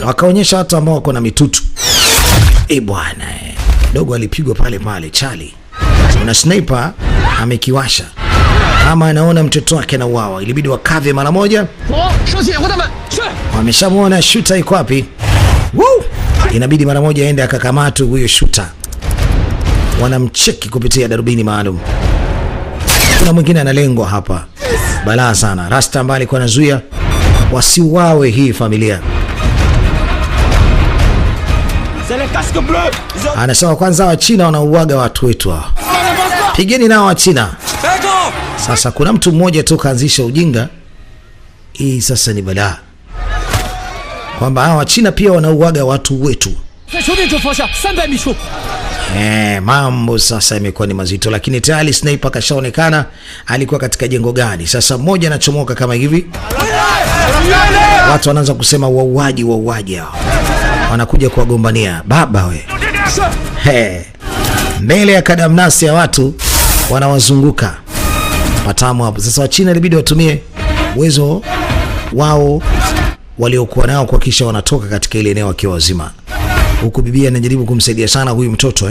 Wakaonyesha watu ambao wako na mitutu. Bwana dogo alipigwa pale pale Charlie. Na sniper amekiwasha. Kama anaona mtoto wake na uawa, ilibidi wakave mara moja. Wameshamuona shooter iko wapi? Inabidi mara moja aende akakamata huyo shooter. Wanamcheki kupitia darubini maalum. Kuna mwingine analengwa hapa. Balaa sana. Rasta ambaye alikuwa anazuia wasiuawe hii familia. Anasema kwanza wa China wanauaga watu wetu hao. Pigeni nao wa China. Sasa kuna mtu mmoja tu kaanzisha ujinga. Hii sasa ni balaa. Kwamba hawa China pia wanauaga watu wetu. Mambo sasa imekuwa ni mazito, lakini tayari sniper kashaonekana alikuwa katika jengo gani. Sasa mmoja anachomoka kama hivi. Watu wanaanza kusema wauaji hao. Wanakuja kuwagombania. Baba we. Mbele ya kadamnasi ya watu wanawazunguka. Patamu hapo. Sasa wa China ilibidi watumie uwezo wao waliokuwa nao kuhakikisha wanatoka katika ile eneo wakiwa wazima. Huku bibi anajaribu kumsaidia sana huyu mtoto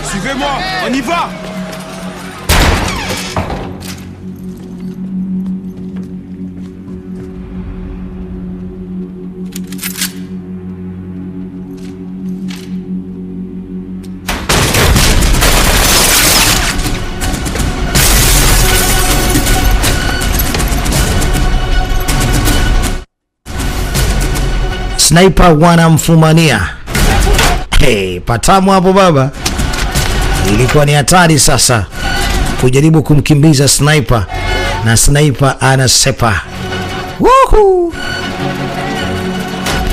Suivez-moi, on y va. Sniper wanamfumania. Patamu hapo baba. Ilikuwa ni hatari sasa kujaribu kumkimbiza sniper, na sniper anasepa. Woohoo!